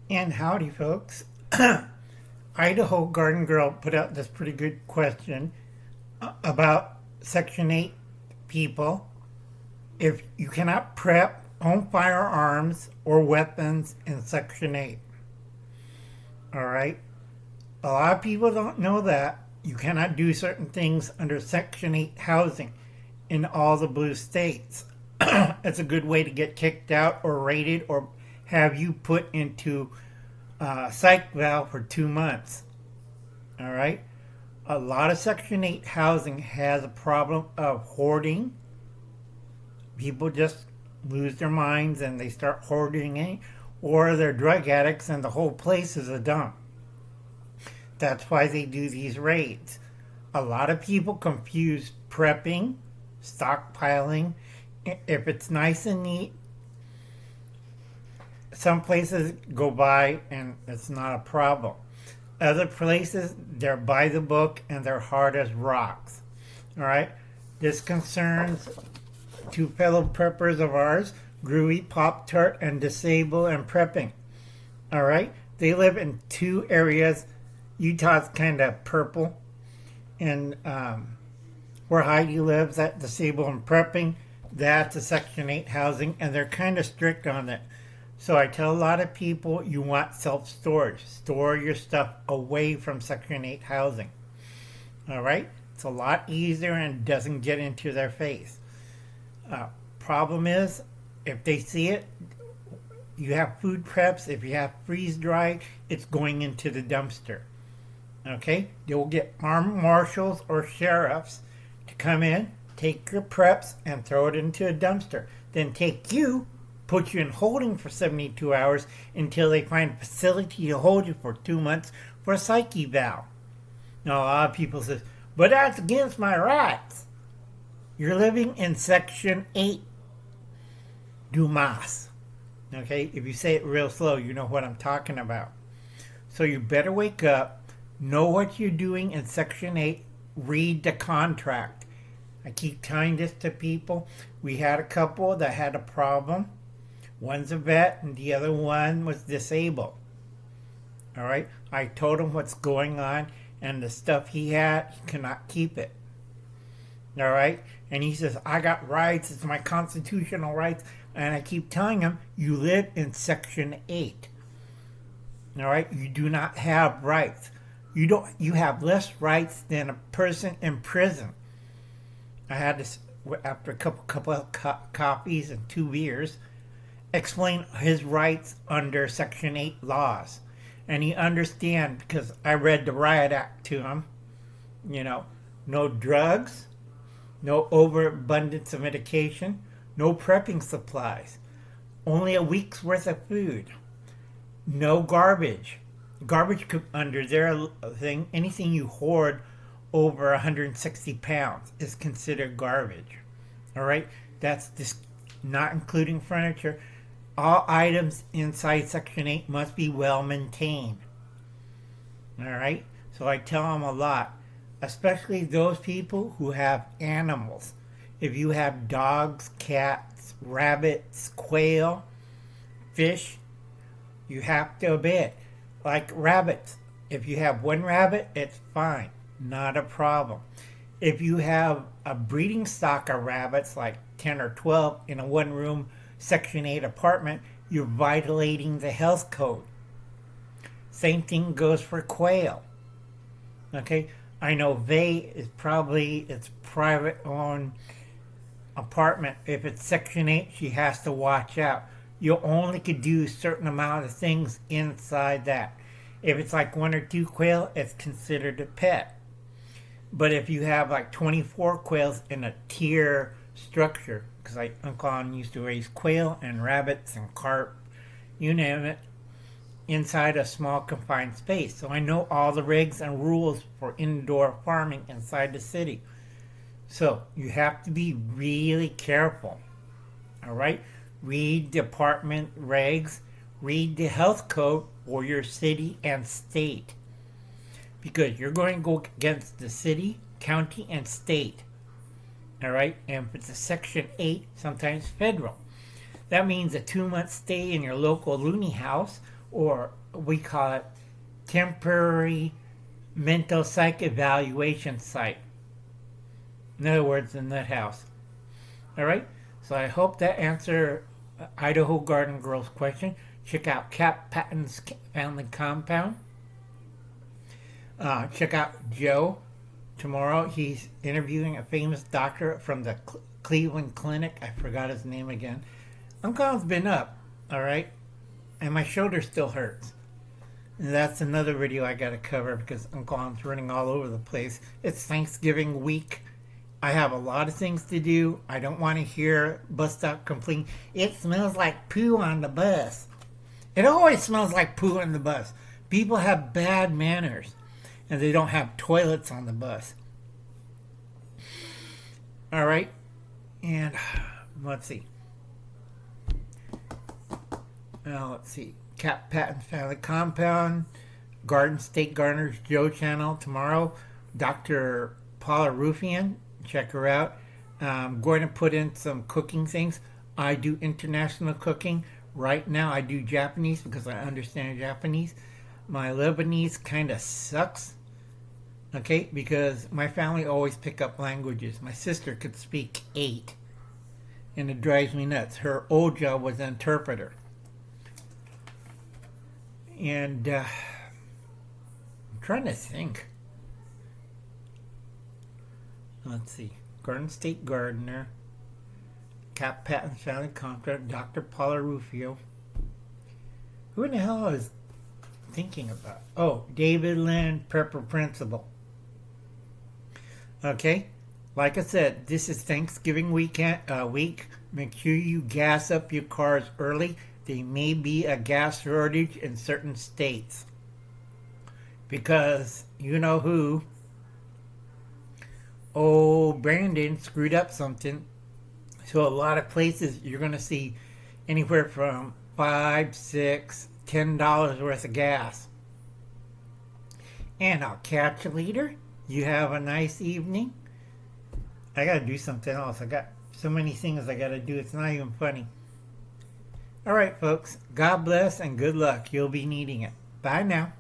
And howdy, folks. Idaho Garden Girl put out this pretty good question about Section 8 people. If you cannot prep, own firearms, or weapons in Section 8. Alright? A lot of people don't know that. You cannot do certain things under Section 8 housing in all the blue states. It's a good way to get kicked out or raided or have you put into psych valve for 2 months. All right. A lot of Section 8 housing has a problem of hoarding. People just lose their minds and they start hoarding it, or they're drug addicts and the whole place is a dump. That's why they do these raids. A lot of people confuse prepping, stockpiling. If it's nice and neat, some places go by and it's not a problem. Other places, they're by the book and they're hard as rocks. All right? This concerns two fellow preppers of ours, Groovy, Pop Tart, and Disable and Prepping. All right? They live in two areas. Utah's kind of purple. And where Heidi lives at Disable and Prepping, that's a Section 8 housing, and they're kind of strict on it. So I tell a lot of people you want self-storage. Store your stuff away from Section 8 housing. All right? It's a lot easier and doesn't get into their face. Problem is, if they see it, you have food preps. If you have freeze-dried, it's going into the dumpster. Okay? You'll get armed marshals or sheriffs to come in, take your preps, and throw it into a dumpster. Then take you, put you in holding for 72 hours until they find a facility to hold you for 2 months for a psych eval. Now, a lot of people say, but that's against my rights. You're living in Section 8. Dumas. Okay? If you say it real slow, you know what I'm talking about. So you better wake up, know what you're doing in Section 8, read the contract. I keep telling this to people. We had a couple that had a problem. One's a vet and the other one was disabled. All right? I told him what's going on, and the stuff he had, he cannot keep it. All right? And he says, I got rights. It's my constitutional rights. And I keep telling him, you live in Section 8. All right? You do not have rights. You have less rights than a person in prison. I had this, after a couple of coffees and 2 beers, explain his rights under Section 8 laws. And he understands because I read the Riot Act to him. You know, no drugs, no overabundance of medication, no prepping supplies, only a week's worth of food, no garbage. Garbage under their thing, anything you hoard over 160 pounds is considered garbage. All right? That's just not including furniture. All items inside Section 8 must be well maintained. All right? So I tell them a lot, especially those people who have animals. If you have dogs, cats, rabbits, quail, fish, you have to obey it. Like rabbits. If you have one rabbit, it's fine. Not a problem. If you have a breeding stock of rabbits, like 10 or 12 in a one-room Section 8 apartment, you're violating the health code. Same thing goes for quail. Okay? I know Vay is probably its private-owned apartment. If it's Section 8, she has to watch out. You only could do a certain amount of things inside that. If it's like 1 or 2 quail, it's considered a pet. But if you have like 24 quails in a tier structure, because like Uncle On used to raise quail and rabbits and carp, you name it, inside a small confined space. So I know all the regs and rules for indoor farming inside the city. So you have to be really careful. All right? Read department regs, read the health code for your city and state. Because you're going to go against the city, county, and state. All right? And if it's a Section 8, sometimes federal. That means a 2-month stay in your local loony house or we call it temporary mental psych evaluation site. In other words, the nut house. All right. So I hope that answered Idaho Garden Girl's question. Check out Cap Patton's Family Compound. Check out Joe tomorrow. He's interviewing a famous doctor from the Cleveland Clinic. I forgot his name again. Uncle Al's been up, all right? And my shoulder still hurts. And that's another video I got to cover because Uncle Al's running all over the place. It's Thanksgiving week. I have a lot of things to do. I don't want to hear bus stop complain. It smells like poo on the bus. It always smells like poo on the bus. People have bad manners. And they don't have toilets on the bus. All right. And let's see. Let's see. Cap Patton Family Compound. Garden State Gardeners Joe channel tomorrow. Dr. Paula Rufian. Check her out. I'm going to put in some cooking things. I do international cooking. Right now I do Japanese because I understand Japanese. My Lebanese kind of sucks. Okay, because my family always pick up languages. My sister could speak 8. And it drives me nuts. Her old job was an interpreter. And I'm trying to think. Let's see. Garden State Gardener. Cap Patton Family Contract. Dr. Paula Rufio. Who in the hell I was thinking about? Oh, David Lynn, Prepper Principal. Okay. Like I said, this is Thanksgiving week. Make sure you gas up your cars early. There may be a gas shortage in certain states. Because you know who? Oh, Brandon screwed up something. So a lot of places you're going to see anywhere from $5, $6, $10 worth of gas. And I'll catch you later. You have a nice evening. I got to do something else. I got so many things I got to do. It's not even funny. All right, folks. God bless and good luck. You'll be needing it. Bye now.